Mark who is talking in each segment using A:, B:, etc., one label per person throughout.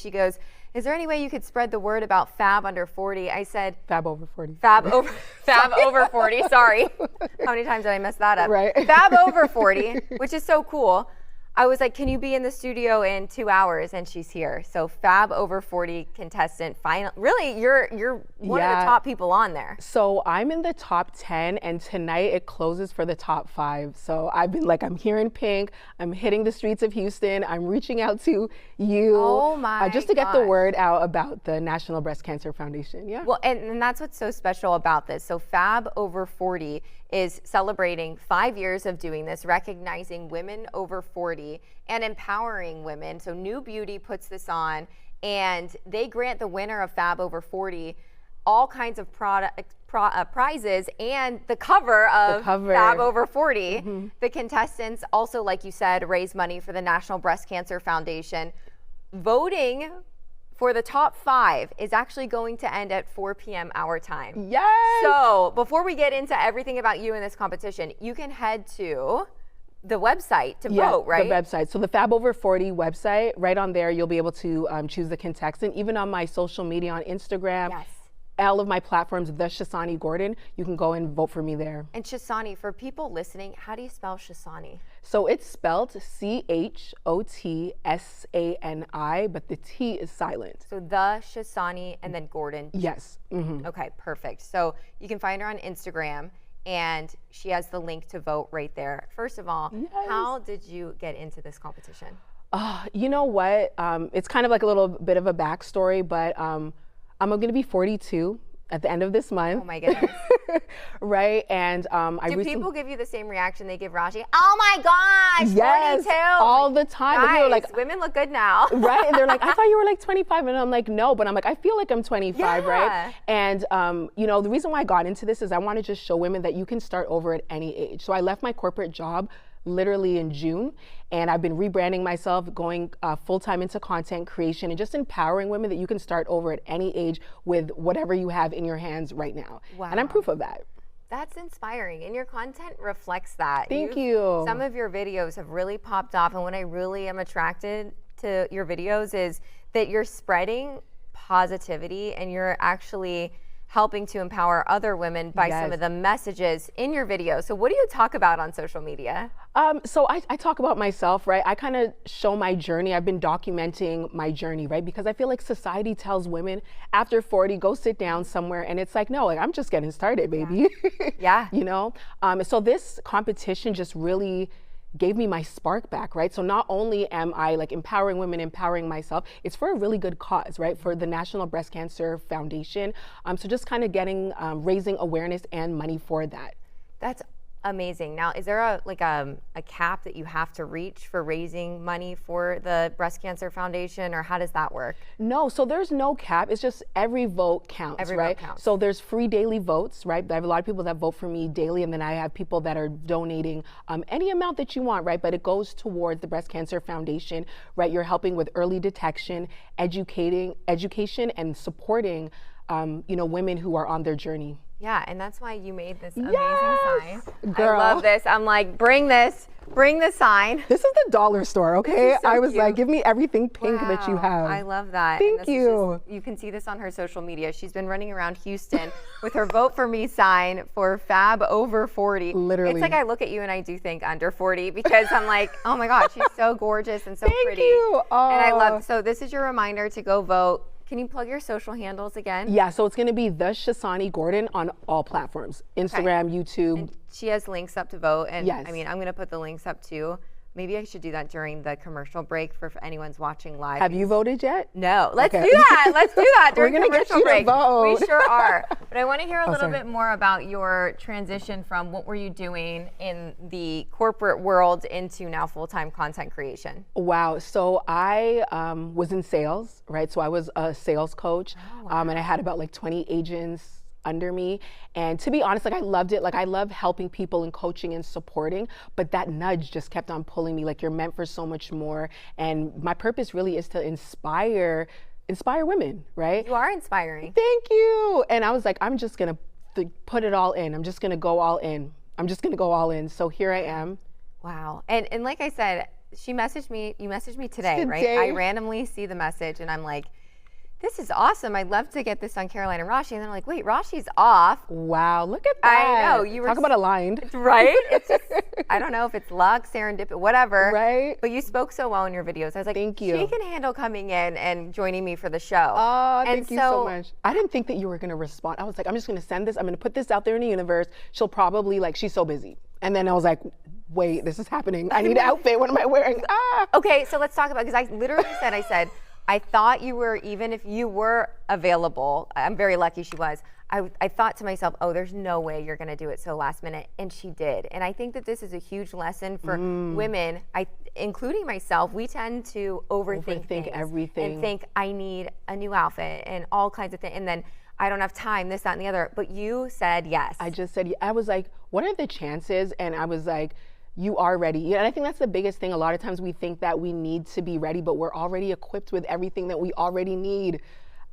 A: She goes, is there any way you could spread the word about Fab under 40? I said,
B: Fab over 40.
A: Fab over 40. Sorry. How many times did I mess that up?
B: Right.
A: Fab over 40, which is so cool. I was like, can you be in the studio in 2 hours? And she's here. So Fab over 40 contestant final. Really, you're one of the top people on there.
B: So I'm in the top 10 and tonight it closes for the top 5. So I've been like, I'm here in pink. I'm hitting the streets of Houston. I'm reaching out to you.
A: Oh my
B: just to get the word out about the National Breast Cancer Foundation. Yeah.
A: Well, and that's what's so special about this. So Fab over 40 is celebrating 5 years of doing this, recognizing women over 40 and empowering women. So New Beauty puts this on and they grant the winner of Fab over 40 all kinds of prizes and the cover of Fab over 40. Mm-hmm. The contestants also, like you said, raise money for the National Breast Cancer Foundation. Voting for the top 5 is actually going to end at 4 p.m. our time.
B: Yes!
A: So before we get into everything about you in this competition, you can head to the website to vote, right?
B: The website. So the Fab Over 40 website, right on there, you'll be able to choose the contestant. Even on my social media on Instagram, all of my platforms, the Shasani Gordon, you can go and vote for me there.
A: And Shasani, for people listening, how do you spell Shasani?
B: So it's spelled C-H-O-T-S-A-N-I, but the T is silent.
A: So the Shasani and then Gordon.
B: Yes. Mm-hmm.
A: Okay, perfect. So you can find her on Instagram and she has the link to vote right there. First of all, how did you get into this competition?
B: You know what? It's kind of like a little bit of a backstory, but I'm going to be 42 at the end of this month.
A: Oh my goodness.
B: Right? And
A: do people give you the same reaction they give Raji? Oh my gosh,
B: yes,
A: 42.
B: All the time.
A: Guys,
B: and like,
A: women look good now.
B: Right? And they're like, I thought you were like 25. And I'm like, no, but I'm like, I feel like I'm 25, right? And you know, the reason why I got into this is I want to just show women that you can start over at any age. So I left my corporate job literally in June, and I've been rebranding myself, going full-time into content creation and just empowering women that you can start over at any age with whatever you have in your hands right now. Wow. And I'm proof of that.
A: That's inspiring, and your content reflects that.
B: Thank you.
A: Some of your videos have really popped off, and what I really am attracted to your videos is that you're spreading positivity and you're actually helping to empower other women by some of the messages in your videos. So what do you talk about on social media?
B: So I talk about myself, right? I kind of show my journey. I've been documenting my journey, right? Because I feel like society tells women after 40, go sit down somewhere. And it's like, no, like I'm just getting started, baby.
A: Yeah.
B: You know? So this competition just really gave me my spark back, right? So not only am I like empowering women, empowering myself, it's for a really good cause, right? For the National Breast Cancer Foundation. So just kind of getting, raising awareness and money for that.
A: That's amazing. Now, is there a cap that you have to reach for raising money for the Breast Cancer Foundation, or how does that work? No,
B: so there's no cap. It's just every vote counts,
A: every
B: right?
A: Vote counts.
B: So there's free daily votes, right? I have a lot of people that vote for me daily, and then I have people that are donating any amount that you want, right? But it goes towards the Breast Cancer Foundation, right? You're helping with early detection, education, and supporting, you know, women who are on their journey.
A: Yeah, and that's why you made this amazing sign.
B: Girl.
A: I love this. I'm like, bring the sign.
B: This is the dollar store, okay?
A: So
B: I was
A: cute.
B: Like, give me everything pink that you have.
A: I love that.
B: Thank you.
A: You can see this on her social media. She's been running around Houston with her Vote For Me sign for Fab Over 40.
B: Literally.
A: It's like I look at you and I do think under 40 because I'm like, oh my God, she's so gorgeous and so pretty.
B: Thank you.
A: And I love, so this is your reminder to go vote. Can you plug your social handles again?
B: Yeah, so it's going to be the Shasani Gordon on all platforms, Instagram, YouTube.
A: And she has links up to vote. And
B: yes.
A: I mean, I'm going to put the links up too. Maybe I should do that during the commercial break for if anyone's watching live.
B: Have you voted yet?
A: No. Let's do that. Let's do that during
B: We're gonna
A: commercial
B: get you
A: break.
B: to vote.
A: We sure are. But I want to hear a little bit more about your transition from what were you doing in the corporate world into now full-time content creation.
B: Wow. So I was in sales, right? So I was a sales coach, and I had about like 20 agents under me. And to be honest, like I loved it. Like I love helping people and coaching and supporting, but that nudge just kept on pulling me. Like you're meant for so much more. And my purpose really is to inspire women, right?
A: You are inspiring.
B: Thank you. And I was like, I'm just going to put it all in. I'm just going to go all in. So here I am.
A: Wow. And like I said, she messaged me, you messaged me today, right? I randomly see the message and I'm like, this is awesome. I'd love to get this on Caroline and Rashi. And then I'm like, wait, Rashi's off.
B: Wow, look at that.
A: I know. You were
B: talk about aligned.
A: Right? It's just, I don't know if it's luck, serendipity, whatever.
B: Right.
A: But you spoke so well in your videos. I was like,
B: thank you.
A: She can handle coming in and joining me for the show.
B: Oh, thank you so much. I didn't think that you were going to respond. I was like, I'm just going to send this. I'm going to put this out there in the universe. She'll probably she's so busy. And then I was like, wait, this is happening. I need an outfit. What am I wearing?
A: Okay, so let's talk about, because I literally said, I thought you were, even if you were available, I'm very lucky she was, I thought to myself, oh, there's no way you're gonna do it so last minute, and she did. And I think that this is a huge lesson for women, including myself. We tend to overthink things
B: everything.
A: and think, I need a new outfit and all kinds of things, and then I don't have time, this, that, and the other. But you said yes.
B: I just said, I was like, what are the chances? And I was like, you are ready. Yeah, and I think that's the biggest thing. A lot of times we think that we need to be ready, but we're already equipped with everything that we already need.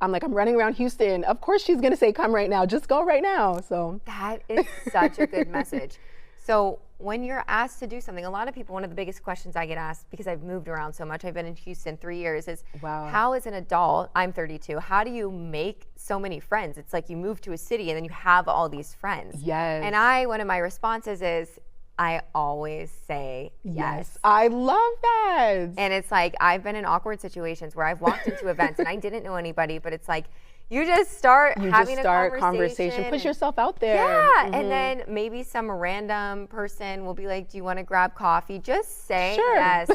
B: I'm like, I'm running around Houston. Of course she's gonna say, come right now, just go right now. So
A: that is such a good message. So when you're asked to do something, a lot of people, one of the biggest questions I get asked, because I've moved around so much, I've been in Houston 3 years, is how as an adult, I'm 32, how do you make so many friends? It's like you move to a city and then you have all these friends.
B: Yes.
A: And one of my responses is, I always say yes.
B: I love that.
A: And it's like, I've been in awkward situations where I've walked into events and I didn't know anybody, but it's like, you just start having a conversation.
B: Push yourself out there.
A: Yeah, and then maybe some random person will be like, do you want to grab coffee? Just say yes.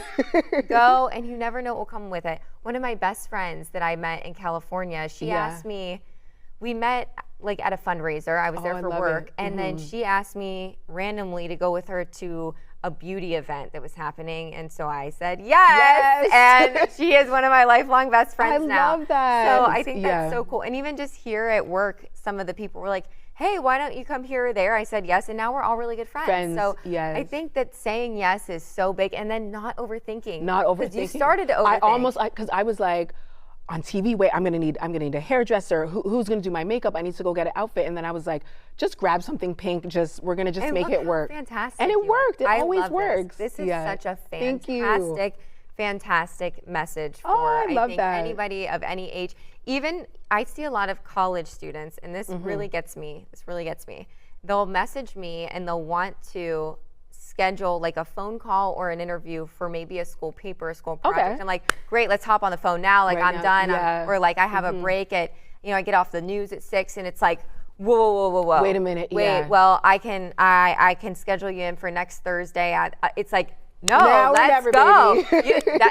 A: Go, and you never know what will come with it. One of my best friends that I met in California, she asked me, we met at a fundraiser. I was there for work. And then she asked me randomly to go with her to a beauty event that was happening. And so I said yes. And she is one of my lifelong best friends now.
B: I love that.
A: So I think that's so cool. And even just here at work, some of the people were like, hey, why don't you come here or there? I said yes, and now we're all really good friends. So I think that saying yes is so big, and then not overthinking. Because you started to overthink.
B: Because I was like, on TV, wait, I'm gonna need a hairdresser. Who's gonna do my makeup? I need to go get an outfit. And then I was like, just grab something pink. We're gonna make it work.
A: Fantastic.
B: And it worked. It always works.
A: This is such a fantastic message for I think anybody of any age. Even I see a lot of college students, and this really gets me. They'll message me and they'll want to schedule a phone call or an interview for maybe a school paper, a school project. I'm like, great, let's hop on the phone now. I'm done. Or I have a break at, I get off the news at 6, and it's like, whoa.
B: Wait a minute.
A: Wait, well, I can schedule you in for next Thursday. It's like, no, let's go.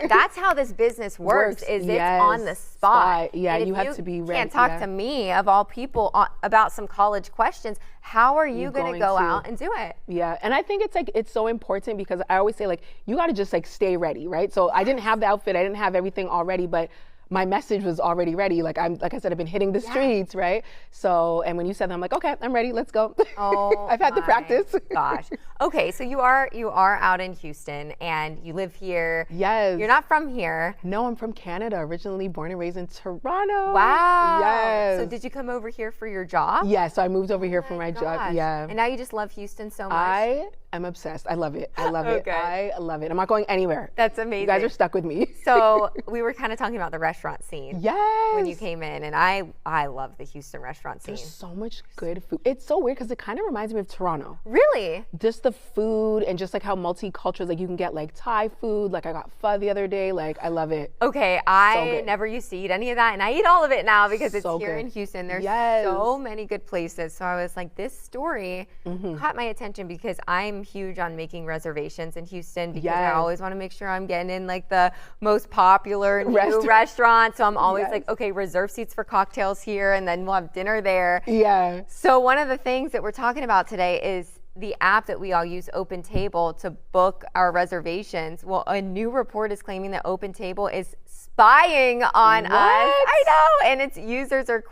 A: That's how this business works. It's on the spot.
B: Yeah, you have to be ready.
A: You can't talk to me, of all people, about some college questions. How are you going to go out and do it?
B: Yeah, and I think it's so important, because I always say, you got to just stay ready, right? So I didn't have the outfit, I didn't have everything already, but my message was already ready. Like I said, I've been hitting the streets, right? So, and when you said that, I'm like, okay, I'm ready, let's go.
A: Oh,
B: I've had to practice.
A: Gosh. Okay, so you are out in Houston and you live here.
B: Yes.
A: You're not from here.
B: No, I'm from Canada, originally born and raised in Toronto.
A: Wow.
B: Yes.
A: So did you come over here for your job?
B: Yeah, so I moved over here for my job. Yeah.
A: And now you just love Houston so much?
B: I'm obsessed. I love it. I love it. I love it. I'm not going anywhere.
A: That's amazing.
B: You guys are stuck with me.
A: So we were kind of talking about the restaurant scene.
B: Yes.
A: When you came in, and I love the Houston restaurant scene.
B: There's so much good food. It's so weird because it kind of reminds me of Toronto.
A: Really?
B: Just the food and just how multicultural. You can get Thai food. I got pho the other day. I love it.
A: Okay, I never used to eat any of that, and I eat all of it now because it's here in Houston. There's so many good places. So I was like, this story caught my attention because I'm huge on making reservations in Houston because I always want to make sure I'm getting in the most popular new restaurant. So I'm always like, okay, reserve seats for cocktails here, and then we'll have dinner there.
B: Yeah.
A: So one of the things that we're talking about today is the app that we all use, OpenTable, to book our reservations. Well, a new report is claiming that OpenTable is spying on us. I know, and its users are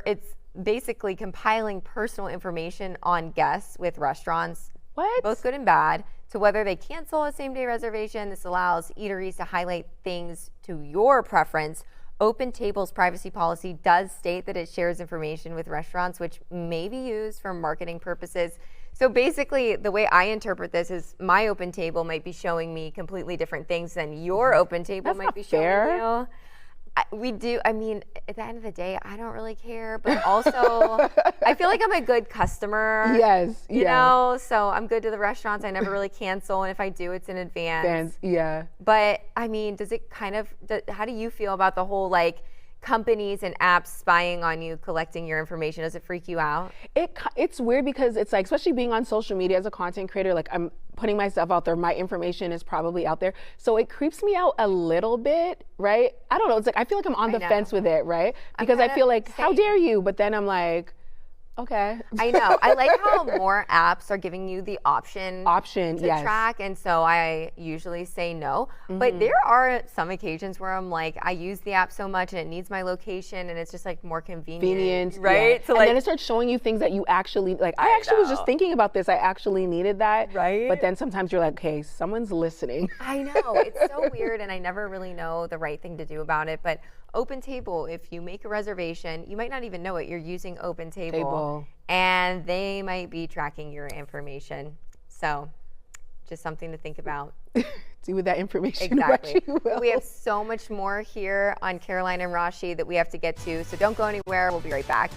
A: it's basically compiling personal information on guests with restaurants. Both good and bad, to whether they cancel a same-day reservation. This allows eateries to highlight things to your preference. OpenTable's privacy policy does state that it shares information with restaurants, which may be used for marketing purposes. So basically, the way I interpret this is my open table might be showing me completely different things than your open table might be showing you. I mean, at the end of the day, I don't really care, but also I feel like I'm a good customer.
B: Yes.
A: You know, so I'm good to the restaurants. I never really cancel. And if I do, it's in advance.
B: Yeah.
A: But I mean, does it how do you feel about the whole like companies and apps spying on you, collecting your information? Does it freak you out?
B: It's weird because it's like, especially being on social media as a content creator, like I'm putting myself out there, my information is probably out there. So it creeps me out a little bit, right? I don't know. It's like, I feel like I'm on the fence with it, right? Because I feel like, how dare you? But then I'm like, okay.
A: I know. I like how more apps are giving you the option to track. And so I usually say no. But there are some occasions where I'm like, I use the app so much and it needs my location and it's just like more convenient. Right?
B: Yeah. So and then it starts showing you things that you actually, like, I actually was just thinking about this. I actually needed that.
A: Right.
B: But then sometimes you're like, okay, someone's listening.
A: I know. It's so weird and I never really know the right thing to do about it. But Open Table, if you make a reservation, you might not even know it. You're using Open Table. And they might be tracking your information. So just something to think about.
B: Do with that information
A: exactly.
B: what you will.
A: We have so much more here on Caroline and Rashi that we have to get to. So don't go anywhere. We'll be right back.